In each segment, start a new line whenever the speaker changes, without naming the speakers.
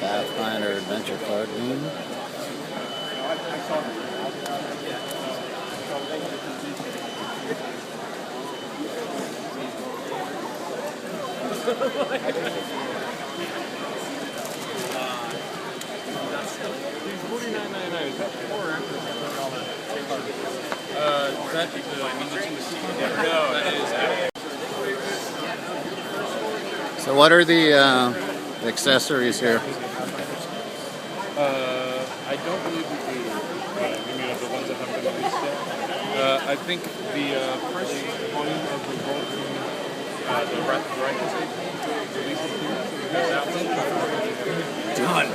Pathfinder adventure card game. So what are the accessories here?
I don't believe we do. You mean of the ones that haven't been released yet? I think the first volume of the World the Righteous released here. That one. Done.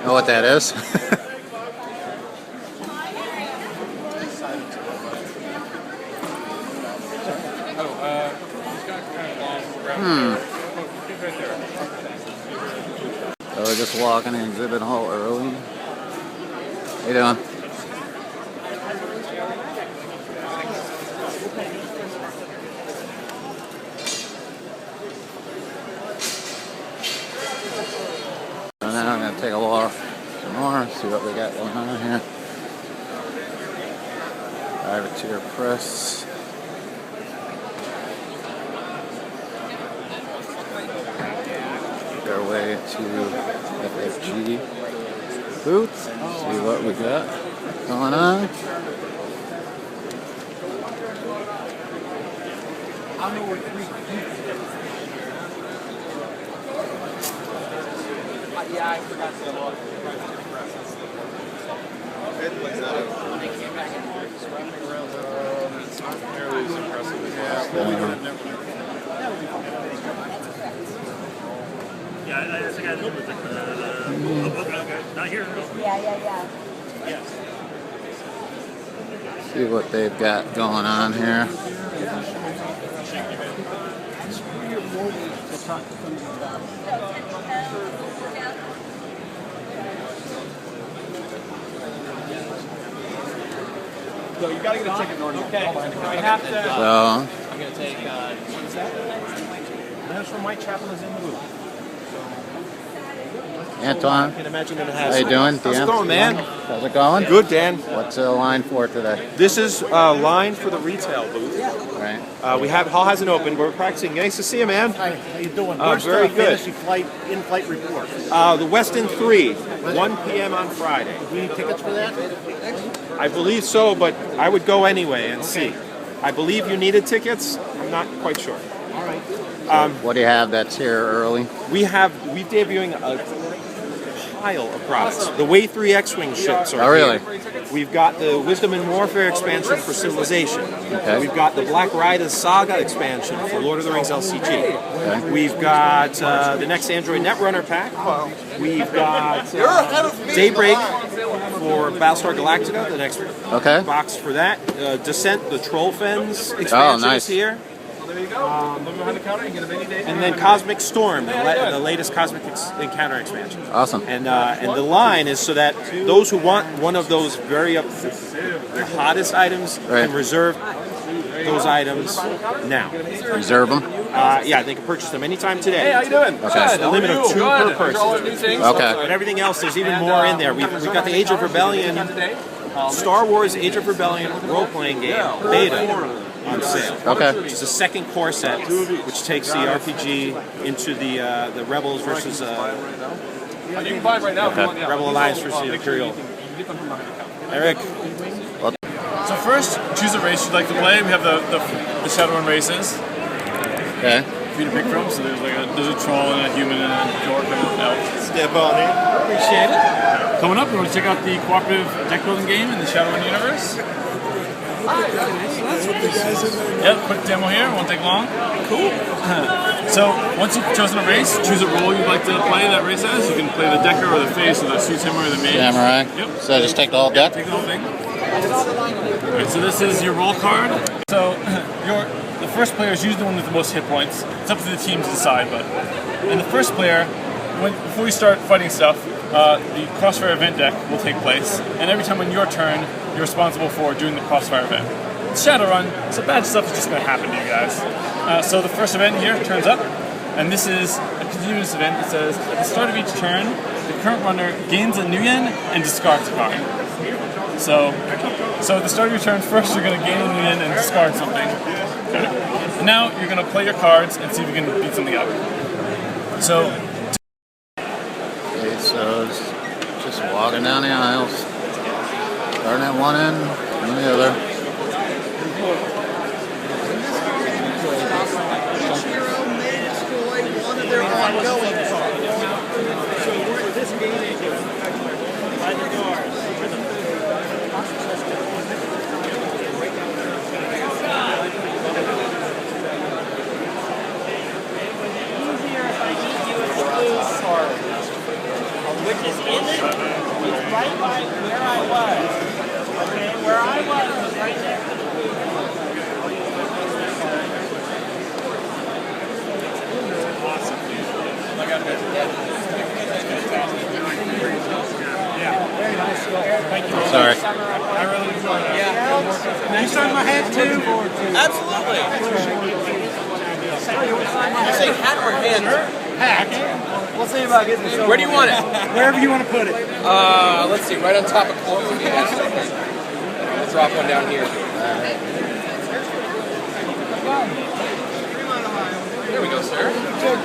Know what that is? So we're just walking in exhibit hall early. How you doing? So now I'm gonna take a walk some more, see what we got going on here. Privateer Press. Our way to FFG booth, see what we got going on.
Yeah, I forgot to log
It's not nearly as impressive as last.
Yeah, I think I know, but okay, not here.
Yeah.
Yes.
See what they've got going on here.
So you gotta get a ticket in order. Okay. I have to.
So
I'm gonna take. What's that? That's from Whitechapel is in the booth.
Antoine,
I can imagine it
how
has.
you doing, Dan?
How's it going, man?
How's it going?
Good, Dan.
What's the line for today?
This is a line for the retail booth.
Right.
Hall hasn't opened. We're practicing. Nice to see you, man.
Hi, how you doing?
Very good.
Fantasy flight, in-flight report.
The Westin 3, 1 p.m. on Friday.
Do you need tickets for that?
I believe so, but I would go anyway and see. I believe you needed tickets. I'm not quite sure.
All right.
What do you have that's here early?
We're debuting a pile of products. The Way 3 X-Wing ships are
really?
here. We've got the Wisdom and Warfare expansion for Civilization.
Okay.
We've got the Black Riders Saga expansion for Lord of the Rings LCG.
Okay.
We've got the next Android Netrunner pack. We've got Daybreak for Battlestar Galactica, the next box for that. Descent, the Trollfens expansion is here.
There you go. Look behind the counter. You get a mini day.
And then Cosmic Storm, the latest Cosmic Encounter expansion.
Awesome.
And the line is so that those who want one of those the hottest items can reserve those items now.
Reserve them?
Yeah, they can purchase them anytime today.
Hey, how you doing?
Okay.
It's a limit of 2 per person.
Okay.
But everything else, there's even more in there. We've got the Age of Rebellion, Star Wars Age of Rebellion role-playing game, beta, on sale.
Okay.
It's the second core set, which takes the RPG into the Rebels versus
You can buy it right now.
Okay.
Rebel Alliance versus the Imperial. Eric.
So first, choose a race you'd like to play. We have the Shadowrun races
Okay.
for you to pick from. So there's a troll and a human and a orc and an elf.
Step on it.
Appreciate it. Coming up, we're going to check out the cooperative deck building game in the Shadowrun universe. Yep, quick demo here, won't take long. Cool. So, once you've chosen a race, choose a role you'd like to play that race as. You can play the Decker or the Face or the Suit Samurai or the Mage.
Samurai.
Yep.
So I just take the whole deck?
Take the whole thing. Alright, so this is your roll card. So, the first player is usually the one with the most hit points. It's up to the team to decide, but... And the first player, before you start fighting stuff,
the Crossfire event deck will take place, and every time on your turn, you're responsible for doing the Crossfire event. It's Shadowrun, so bad stuff is just going to happen to you guys. So the first event here turns up, and this is a continuous event that says, at the start of each turn, the current runner gains a new yen and discards a card. So at the start of your turn, first you're going to gain a new yen and discard something. And now you're going to play your cards and see if you can beat something up. So...
Okay, so just walking down the aisles. Starting at one end, and the other.
Which is in it, it's right by where I was. Okay, where I was right next to the food. Awesome. Yeah, very nice. Thank you.
Sorry.
I really enjoyed it. Yeah. You signed my hat too? Absolutely. You say hat or hand? Hat. We'll see about getting this over. Where do you want it? Wherever you want to put it. Let's see, right on top of clothes. Let's drop one down here. There we go, sir.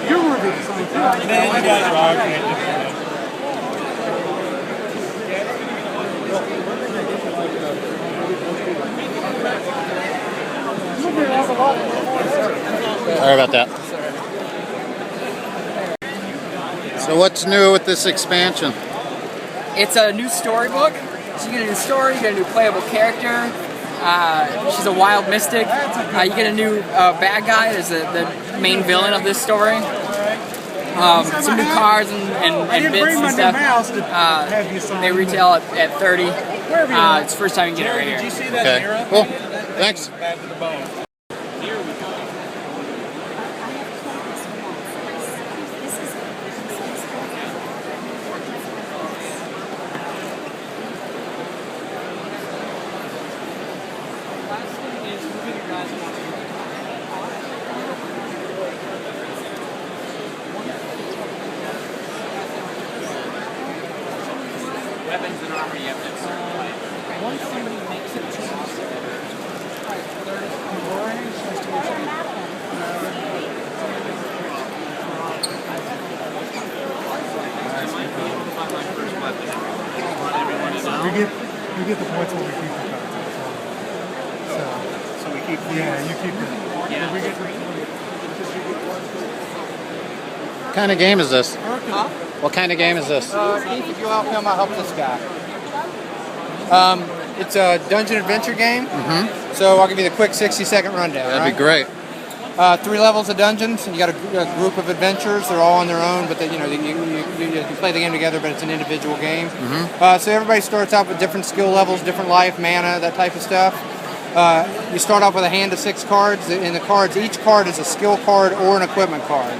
You're worthy to sign too.
Man, you guys rock.
Sorry about that. So what's new with this expansion?
It's a new storybook. So you get a new story, you get a new playable character. She's a wild mystic. You get a new bad guy as the main villain of this story. Some new cards and bits and stuff. They retail at $30. It's the first time you get it right here.
Did you see that
Okay, cool. Thanks.
Bad to the bone.
Weapons and armor, you have to certify. Once somebody makes it to
We get the points when we keep the cards. So we keep. Yeah, you keep them.
Yeah.
We get
What kind of game is this?
Huh?
What kind of game is this?
Keith, if you'll help him, I'll help this guy. It's a dungeon adventure game. So I'll give you the quick 60-second rundown.
That'd be great.
3 levels of dungeons, and you got a group of adventurers. They're all on their own, but you can play the game together, but it's an individual game. So everybody starts out with different skill levels, different life, mana, that type of stuff. You start off with a hand of 6 cards. In the cards, each card is a skill card or an equipment card.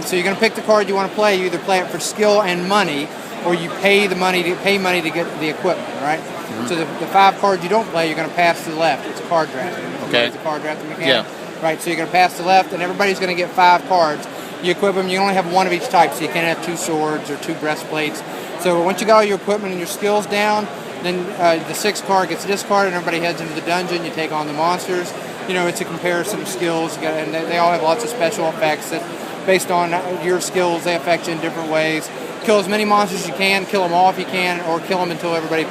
So you're going to pick the card you want to play. You either play it for skill and money, or you pay money to get the equipment. Right. So the 5 cards you don't play, you're going to pass to the left. It's a card drafting.
Okay.
It's a card drafting mechanic.
Yeah.
Right, so you're going to pass to the left, and everybody's going to get 5 cards. You equip them, you only have 1 of each type, so you can't have 2 swords or 2 breastplates. So once you got all your equipment and your skills down, then the 6th card gets discarded, and everybody heads into the dungeon, you take on the monsters. You know, it's a comparison of skills, and they all have lots of special effects that, based on your skills, they affect you in different ways. Kill as many monsters as you can, kill them all if you can, or kill them until everybody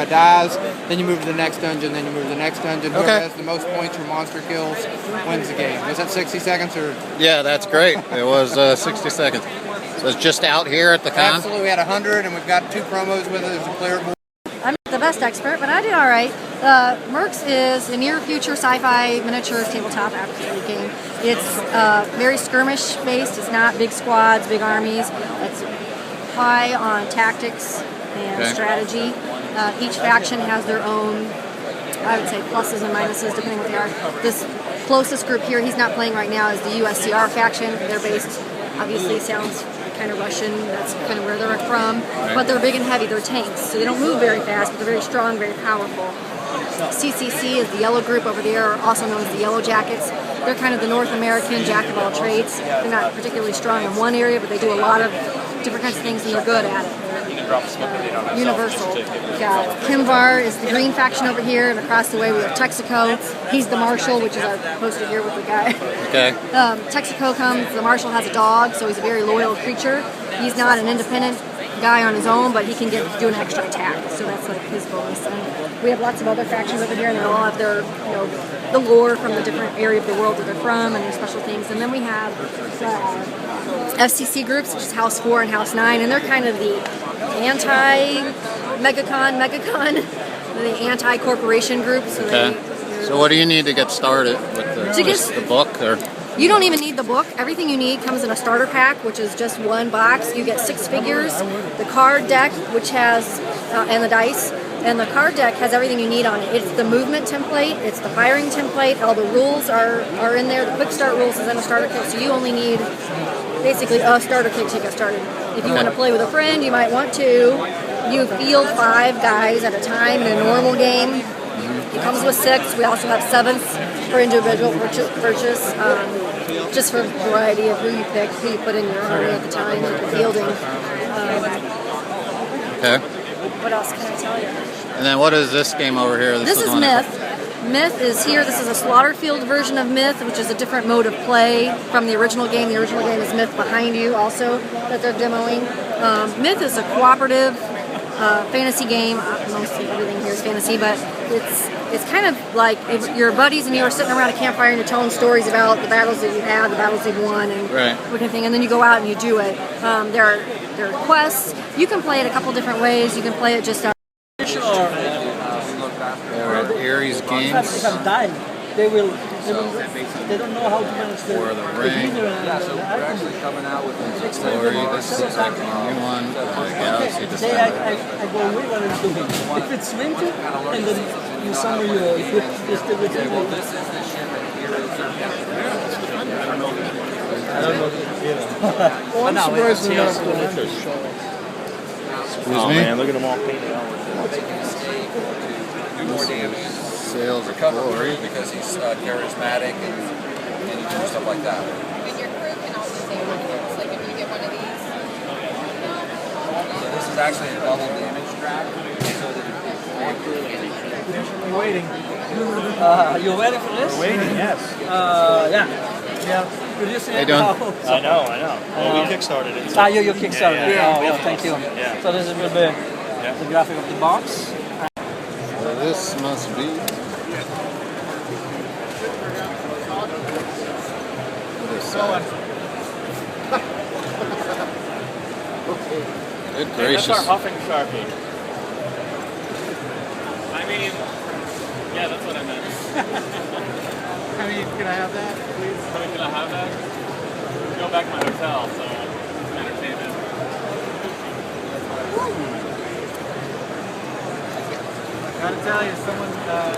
dies. Then you move to the next dungeon, then you move to the next dungeon. Whoever has the most points for monster kills wins the game. Was that 60 seconds? Or?
Yeah, that's great. It was 60 seconds. So it's just out here at the con?
Absolutely, we had 100, and we've got 2 promos with it. There's a player board.
I'm not the best expert, but I did all right. Merks is a near-future sci-fi miniature tabletop RPG game. It's very skirmish-based. It's not big squads, big armies. It's high on tactics and strategy. Each faction has their own, I would say, pluses and minuses, depending what they are. This closest group here, he's not playing right now, is the USCR faction. They're based, obviously, sounds kind of Russian. That's kind of where they're from. But they're big and heavy. They're tanks, so they don't move very fast, but they're very strong, very powerful. CCC is the yellow group over there, also known as the Yellow Jackets. They're kind of the North American jack of all trades. They're not particularly strong in one area, but they do a lot of different kinds of things, and they're good at it. Universal. We've got Kimvar is the green faction over here, and across the way we have Texaco. He's the marshal, which is our poster here with the guy.
Okay.
Texaco comes, the marshal has a dog, so he's a very loyal creature. He's not an independent guy on his own, but he can do an extra attack, so that's like his bonus. And we have lots of other factions over here, and they all have their, the lore from the different area of the world that they're from and their special things. And then we have FCC groups, which is House 4 and House 9, and they're kind of the anti-Megacon, the anti-corporation group. So
So what do you need to get started with the book? Or?
You don't even need the book. Everything you need comes in a starter pack, which is just one box. You get 6 figures, the card deck, which has, and the dice. And the card deck has everything you need on it. It's the movement template, it's the firing template, all the rules are in there. The quick start rules is in a starter kit, so you only need basically a starter kit to get started. If you want to play with a friend, you might want to. You field 5 guys at a time in a normal game. It comes with 6. We also have 7s for individual purchase, just for variety of who you pick, who you put in your army at the time that you're fielding. What else can I tell you?
And then what is this game over here?
This is Myth. Myth is here. This is a Slaughterfield version of Myth, which is a different mode of play from the original game. The original game is Myth behind you also that they're demoing. Myth is a cooperative fantasy game. Mostly everything here is fantasy, but it's kind of like if your buddies and you are sitting around a campfire and you're telling stories about the battles that you had, the battles you've won, and that kind of thing. And then you go out and you do it. There are quests. You can play it a couple different ways. You can play it just.
Aries Games.
They don't know how to manage the
ring. So we're actually coming out with a story. This is like a new one. Galaxy Defender.
I go away when I'm doing. If it's winter, and then in summer you still with it. I don't know.
I'm surprised they're not going to
Oh man, look at them all painted out.
More damage.
Sales
recovery because he's charismatic and he does stuff like that.
And your crew can also take one like if you get one of these.
So this is actually a double damage trap. So that
We're waiting. You're waiting for this?
We're waiting, yes.
Yeah. Producing
it now.
I know. Well, we kickstarted it.
So. You kickstarted it. Oh, thank you.
Yeah.
So this is will be the graphic of the box.
So this must be. Good gracious.
That's our huffing Sharpie. I mean, yeah, that's what I meant.
Can I have that, please?
Can I have that? Go back to my hotel, so it's an entertainment.
Gotta tell you, someone